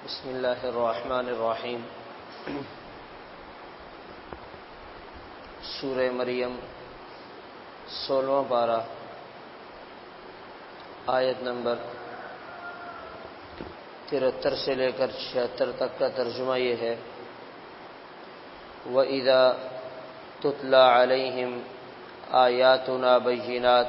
بسم اللہ الرحمن الرحیم۔ سورہ مریم 16واں پارہ آیت نمبر 73 سے لے کر 76 تک کا ترجمہ یہ ہے: وَإِذَا تُتْلَى عَلَيْهِمْ آیاتنا بینات،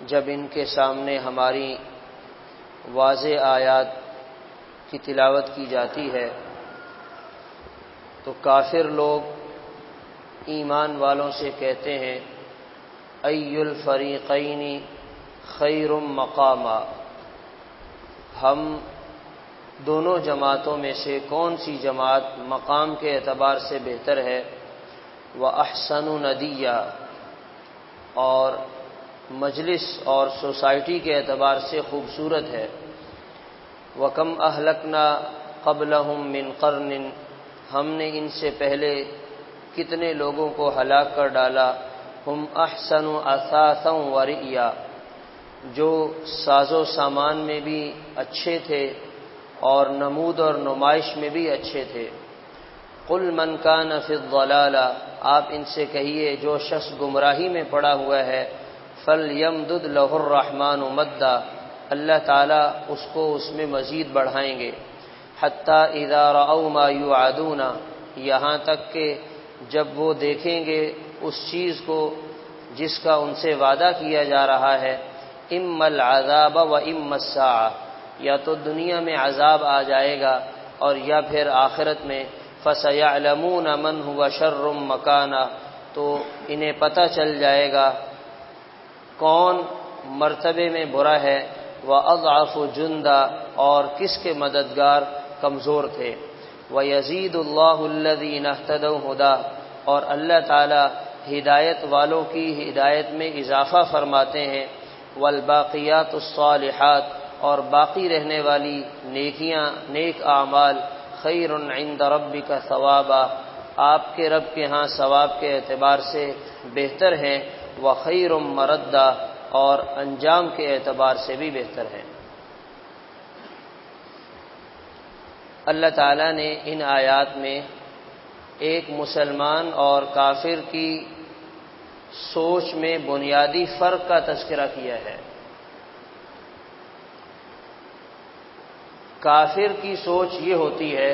جب ان کے سامنے ہماری واضح آیات کی تلاوت کی جاتی ہے تو کافر لوگ ایمان والوں سے کہتے ہیں ای الفریقین خیر مقاما، ہم دونوں جماعتوں میں سے کون سی جماعت مقام کے اعتبار سے بہتر ہے، وَأَحْسَنُ نَدِيًّا، اور مجلس اور سوسائٹی کے اعتبار سے خوبصورت ہے، وَكَمْ أَهْلَكْنَا قَبْلَهُمْ مِنْ قَرْنٍ، ہم نے ان سے پہلے کتنے لوگوں کو ہلاک کر ڈالا، ہم أَحْسَنُ أَثَاثًا وَرِئْيًا، جو ساز و سامان میں بھی اچھے تھے اور نمود اور نمائش میں بھی اچھے تھے۔ قُلْ مَنْ كَانَ فِي الضَّلَالَةِ، آپ ان سے کہیے جو شخص گمراہی میں پڑا ہوا ہے، فَلْيَمْدُدْ لَهُ الرَّحْمَنُ مَدًّا، اللہ تعالیٰ اس کو اس میں مزید بڑھائیں گے، حَتَّى إِذَا رَأَوْا مَا يُوعَدُونَ، یہاں تک کہ جب وہ دیکھیں گے اس چیز کو جس کا ان سے وعدہ کیا جا رہا ہے، إِمَّا الْعَذَابَ وَإِمَّا السَّاعَةَ، یا تو دنیا میں عذاب آ جائے گا اور یا پھر آخرت میں، فَسَيَعْلَمُونَ مَنْ هُوَ شَرٌّ مَكَانًا، تو انہیں پتہ چل جائے گا کون مرتبے میں برا ہے، وَأَضْعَفُ جُنْدًا، اور کس کے مددگار کمزور تھے، وَيَزِيدُ اللَّهُ الَّذِينَ اهْتَدَوْا هُدًى، اور اللہ تعالی ہدایت والوں کی ہدایت میں اضافہ فرماتے ہیں، وَالْبَاقِيَاتُ الصَّالِحَاتُ، اور باقی رہنے والی نیکیاں نیک اعمال، خیر عند ربک ثوابا، آپ کے رب کے ہاں ثواب کے اعتبار سے بہتر ہیں، وخیر مردا، اور انجام کے اعتبار سے بھی بہتر ہے۔ اللہ تعالیٰ نے ان آیات میں ایک مسلمان اور کافر کی سوچ میں بنیادی فرق کا تذکرہ کیا ہے۔ کافر کی سوچ یہ ہوتی ہے،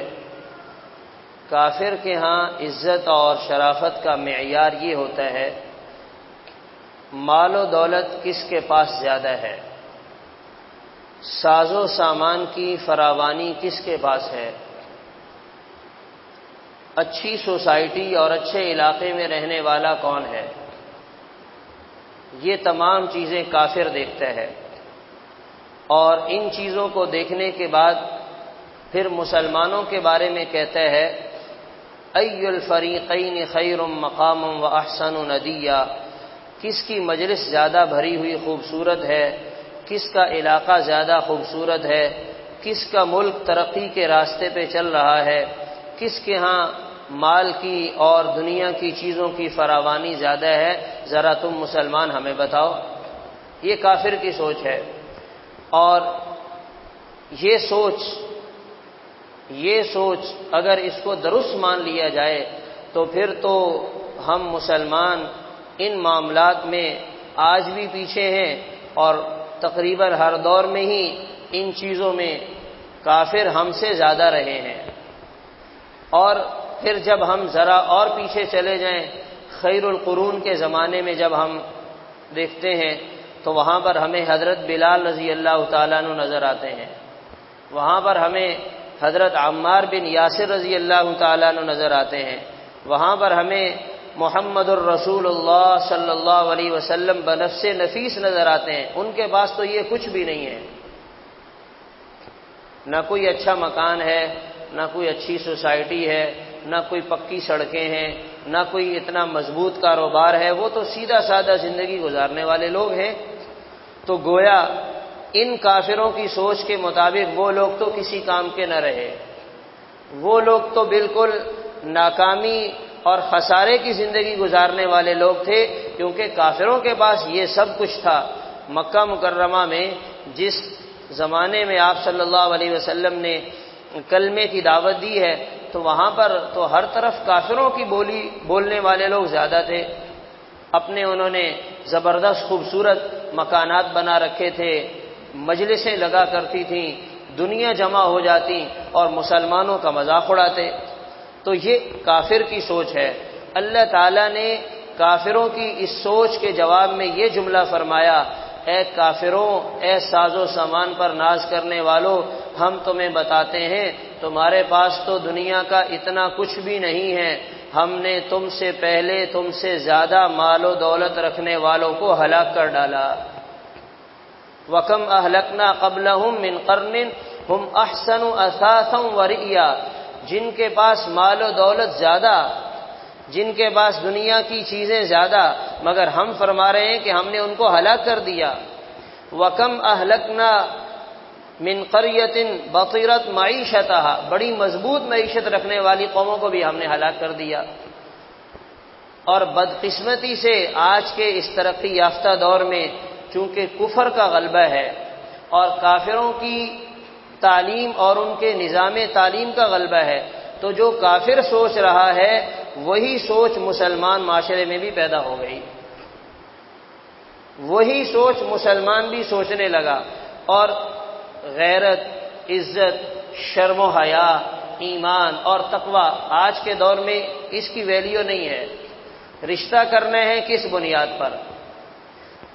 کافر کے ہاں عزت اور شرافت کا معیار یہ ہوتا ہے مال و دولت کس کے پاس زیادہ ہے، ساز و سامان کی فراوانی کس کے پاس ہے، اچھی سوسائٹی اور اچھے علاقے میں رہنے والا کون ہے، یہ تمام چیزیں کافر دیکھتا ہے، اور ان چیزوں کو دیکھنے کے بعد پھر مسلمانوں کے بارے میں کہتا ہے ای الفریقین خیر مقاما واحسن ندیا، کس کی مجلس زیادہ بھری ہوئی خوبصورت ہے، کس کا علاقہ زیادہ خوبصورت ہے، کس کا ملک ترقی کے راستے پہ چل رہا ہے، کس کے ہاں مال کی اور دنیا کی چیزوں کی فراوانی زیادہ ہے، ذرا تم مسلمان ہمیں بتاؤ۔ یہ کافر کی سوچ ہے، اور یہ سوچ اگر اس کو درست مان لیا جائے تو پھر تو ہم مسلمان ان معاملات میں آج بھی پیچھے ہیں، اور تقریباً ہر دور میں ہی ان چیزوں میں کافر ہم سے زیادہ رہے ہیں۔ اور پھر جب ہم ذرا اور پیچھے چلے جائیں، خیر القرون کے زمانے میں جب ہم دیکھتے ہیں تو وہاں پر ہمیں حضرت بلال رضی اللہ تعالیٰ عنہ نظر آتے ہیں، وہاں پر ہمیں حضرت عمار بن یاسر رضی اللہ تعالیٰ عنہ نظر آتے ہیں، وہاں پر ہمیں محمد الرسول اللہ صلی اللہ علیہ وسلم بنفس نفیس نظر آتے ہیں۔ ان کے پاس تو یہ کچھ بھی نہیں ہے، نہ کوئی اچھا مکان ہے، نہ کوئی اچھی سوسائٹی ہے، نہ کوئی پکی سڑکیں ہیں، نہ کوئی اتنا مضبوط کاروبار ہے، وہ تو سیدھا سادہ زندگی گزارنے والے لوگ ہیں۔ تو گویا ان کافروں کی سوچ کے مطابق وہ لوگ تو کسی کام کے نہ رہے، وہ لوگ تو بالکل ناکامی اور خسارے کی زندگی گزارنے والے لوگ تھے، کیونکہ کافروں کے پاس یہ سب کچھ تھا۔ مکہ مکرمہ میں جس زمانے میں آپ صلی اللہ علیہ وسلم نے کلمے کی دعوت دی ہے تو وہاں پر تو ہر طرف کافروں کی بولنے والے لوگ زیادہ تھے. اپنے انہوں نے زبردست خوبصورت مکانات بنا رکھے تھے، مجلسیں لگا کرتی تھیں، دنیا جمع ہو جاتی اور مسلمانوں کا مذاق اڑاتے. تو یہ کافر کی سوچ ہے. اللہ تعالیٰ نے کافروں کی اس سوچ کے جواب میں یہ جملہ فرمایا، اے کافروں، اے ساز و سامان پر ناز کرنے والوں، ہم تمہیں بتاتے ہیں تمہارے پاس تو دنیا کا اتنا کچھ بھی نہیں ہے، ہم نے تم سے پہلے تم سے زیادہ مال و دولت رکھنے والوں کو ہلاک کر ڈالا. وَكَمْ أَهْلَكْنَا قَبْلَهُمْ مِنْ قَرْنٍ هُمْ أَحْسَنُ أَثَاثًا وَرِئْيًا. جن کے پاس مال و دولت زیادہ، جن کے پاس دنیا کی چیزیں زیادہ، مگر ہم فرما رہے ہیں کہ ہم نے ان کو ہلاک کر دیا. وَكَمْ أَهْلَكْنَا مِنْ قَرْيَةٍ بَطِرَتْ مَعِيشَتَهَا. بڑی مضبوط معیشت رکھنے والی قوموں کو بھی ہم نے ہلاک کر دیا. اور بدقسمتی سے آج کے اس ترقی یافتہ دور میں چونکہ کفر کا غلبہ ہے اور کافروں کی تعلیم اور ان کے نظام تعلیم کا غلبہ ہے، تو جو کافر سوچ رہا ہے وہی سوچ مسلمان معاشرے میں بھی پیدا ہو گئی. وہی سوچ مسلمان بھی سوچنے لگا. اور غیرت، عزت، شرم و حیا، ایمان اور تقوی آج کے دور میں اس کی ویلیو نہیں ہے. رشتہ کرنے ہیں کس بنیاد پر؟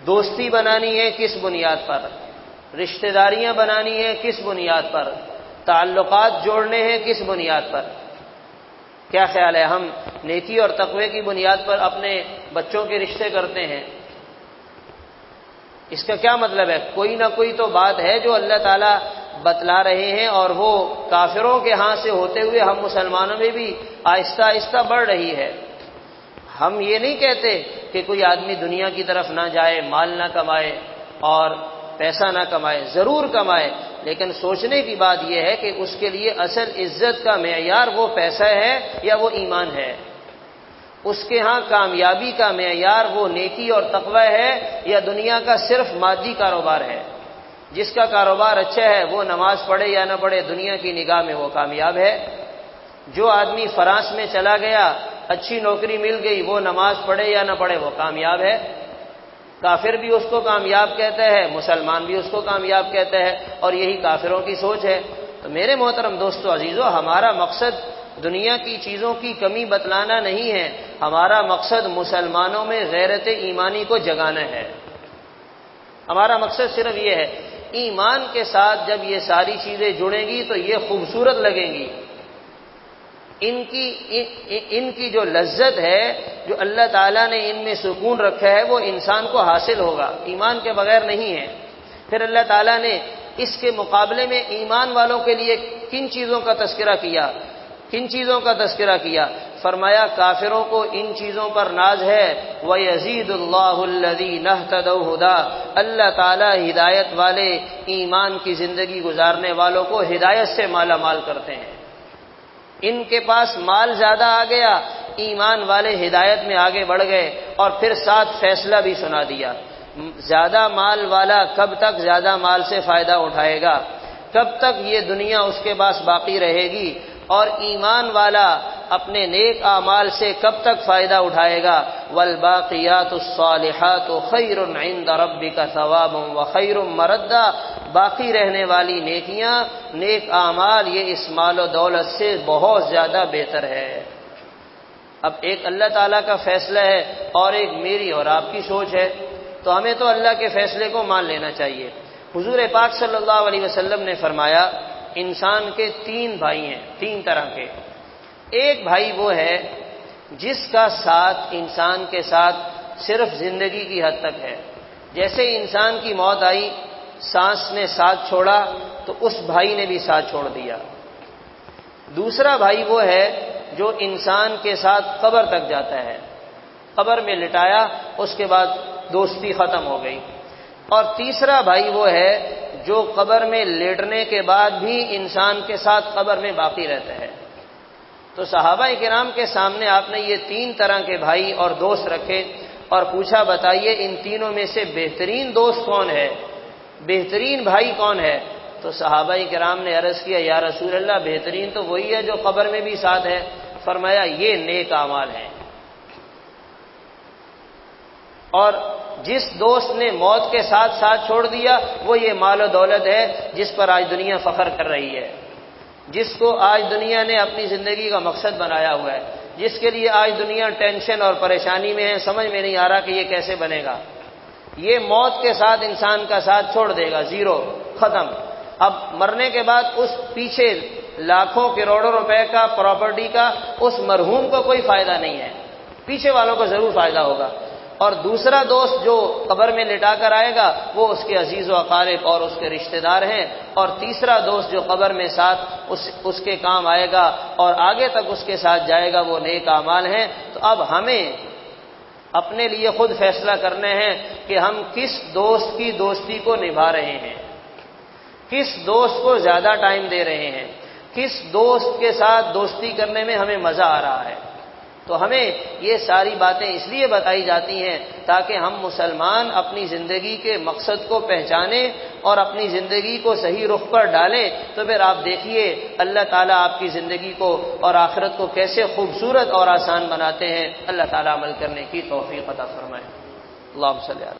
دوستی بنانی ہے کس بنیاد پر؟ رشتہ داریاں بنانی ہے کس بنیاد پر؟ تعلقات جوڑنے ہیں کس بنیاد پر؟ کیا خیال ہے، ہم نیکی اور تقوی کی بنیاد پر اپنے بچوں کے رشتے کرتے ہیں؟ اس کا کیا مطلب ہے؟ کوئی نہ کوئی تو بات ہے جو اللہ تعالیٰ بتلا رہے ہیں اور وہ کافروں کے ہاں سے ہوتے ہوئے ہم مسلمانوں میں بھی آہستہ آہستہ بڑھ رہی ہے. ہم یہ نہیں کہتے کہ کوئی آدمی دنیا کی طرف نہ جائے، مال نہ کمائے اور پیسہ نہ کمائے، ضرور کمائے، لیکن سوچنے کی بات یہ ہے کہ اس کے لیے اصل عزت کا معیار وہ پیسہ ہے یا وہ ایمان ہے؟ اس کے ہاں کامیابی کا معیار وہ نیکی اور تقوی ہے یا دنیا کا صرف مادی کاروبار ہے؟ جس کا کاروبار اچھا ہے وہ نماز پڑھے یا نہ پڑھے دنیا کی نگاہ میں وہ کامیاب ہے. جو آدمی فرانس میں چلا گیا، اچھی نوکری مل گئی، وہ نماز پڑھے یا نہ پڑھے وہ کامیاب ہے. کافر بھی اس کو کامیاب کہتا ہے، مسلمان بھی اس کو کامیاب کہتا ہے، اور یہی کافروں کی سوچ ہے. تو میرے محترم دوستو عزیزو، ہمارا مقصد دنیا کی چیزوں کی کمی بتلانا نہیں ہے، ہمارا مقصد مسلمانوں میں غیرت ایمانی کو جگانا ہے. ہمارا مقصد صرف یہ ہے. ایمان کے ساتھ جب یہ ساری چیزیں جڑیں گی تو یہ خوبصورت لگیں گی. ان کی جو لذت ہے، جو اللہ تعالیٰ نے ان میں سکون رکھا ہے، وہ انسان کو حاصل ہوگا، ایمان کے بغیر نہیں ہے. پھر اللہ تعالیٰ نے اس کے مقابلے میں ایمان والوں کے لیے کن چیزوں کا تذکرہ کیا؟ کن چیزوں کا تذکرہ کیا؟ فرمایا کافروں کو ان چیزوں پر ناز ہے. وَيَزِيدُ اللَّهُ الَّذِينَ اهْتَدَوْا هُدًى. اللہ تعالیٰ ہدایت والے، ایمان کی زندگی گزارنے والوں کو ہدایت سے مالا مال کرتے ہیں. ان کے پاس مال زیادہ آ گیا، ایمان والے ہدایت میں آگے بڑھ گئے، اور پھر ساتھ فیصلہ بھی سنا دیا. زیادہ مال والا کب تک زیادہ مال سے فائدہ اٹھائے گا؟ کب تک یہ دنیا اس کے پاس باقی رہے گی؟ اور ایمان والا اپنے نیک اعمال سے کب تک فائدہ اٹھائے گا؟ والباقیات الصالحات خیر عند ربک ثوابا وخیر مردا. باقی رہنے والی نیکیاں، نیک اعمال، یہ اس مال و دولت سے بہت زیادہ بہتر ہے. اب ایک اللہ تعالیٰ کا فیصلہ ہے اور ایک میری اور آپ کی سوچ ہے، تو ہمیں تو اللہ کے فیصلے کو مان لینا چاہیے. حضور پاک صلی اللہ علیہ وسلم نے فرمایا انسان کے 3 بھائی ہیں، 3 طرح کے. ایک بھائی وہ ہے جس کا ساتھ انسان کے ساتھ صرف زندگی کی حد تک ہے. جیسے انسان کی موت آئی، سانس نے ساتھ چھوڑا تو اس بھائی نے بھی ساتھ چھوڑ دیا. دوسرا بھائی وہ ہے جو انسان کے ساتھ قبر تک جاتا ہے، قبر میں لٹایا، اس کے بعد دوستی ختم ہو گئی. اور تیسرا بھائی وہ ہے جو قبر میں لیٹنے کے بعد بھی انسان کے ساتھ قبر میں باقی رہتا ہے. تو صحابہ کرام کے سامنے آپ نے یہ 3 طرح کے بھائی اور دوست رکھے اور پوچھا بتائیے ان تینوں میں سے بہترین دوست کون ہے؟ بہترین بھائی کون ہے؟ تو صحابہ کرام نے عرض کیا یا رسول اللہ بہترین تو وہی ہے جو قبر میں بھی ساتھ ہے۔ فرمایا یہ نیک اعمال ہیں۔ اور جس دوست نے موت کے ساتھ ساتھ چھوڑ دیا وہ یہ مال و دولت ہے جس پر آج دنیا فخر کر رہی ہے، جس کو آج دنیا نے اپنی زندگی کا مقصد بنایا ہوا ہے، جس کے لیے آج دنیا ٹینشن اور پریشانی میں ہے، سمجھ میں نہیں آ رہا کہ یہ کیسے بنے گا۔ یہ موت کے ساتھ انسان کا ساتھ چھوڑ دے گا، زیرو، ختم۔ اب مرنے کے بعد اس پیچھے لاکھوں کروڑوں روپے کا پراپرٹی کا اس مرحوم کو کوئی فائدہ نہیں ہے، پیچھے والوں کو ضرور فائدہ ہوگا۔ اور دوسرا دوست جو قبر میں لٹا کر آئے گا وہ اس کے عزیز و اقارب اور اس کے رشتہ دار ہیں، اور تیسرا دوست جو قبر میں ساتھ اس کے کام آئے گا اور آگے تک اس کے ساتھ جائے گا وہ نیک اعمال ہیں۔ تو اب ہمیں اپنے لیے خود فیصلہ کرنے ہیں کہ ہم کس دوست کی دوستی کو نبھا رہے ہیں، کس دوست کو زیادہ ٹائم دے رہے ہیں، کس دوست کے ساتھ دوستی کرنے میں ہمیں مزہ آ رہا ہے۔ تو ہمیں یہ ساری باتیں اس لیے بتائی جاتی ہیں تاکہ ہم مسلمان اپنی زندگی کے مقصد کو پہچانیں اور اپنی زندگی کو صحیح رخ پر ڈالیں۔ تو پھر آپ دیکھیے اللہ تعالیٰ آپ کی زندگی کو اور آخرت کو کیسے خوبصورت اور آسان بناتے ہیں۔ اللہ تعالیٰ عمل کرنے کی توفیق عطا فرمائے۔ اللہم صلی اللہ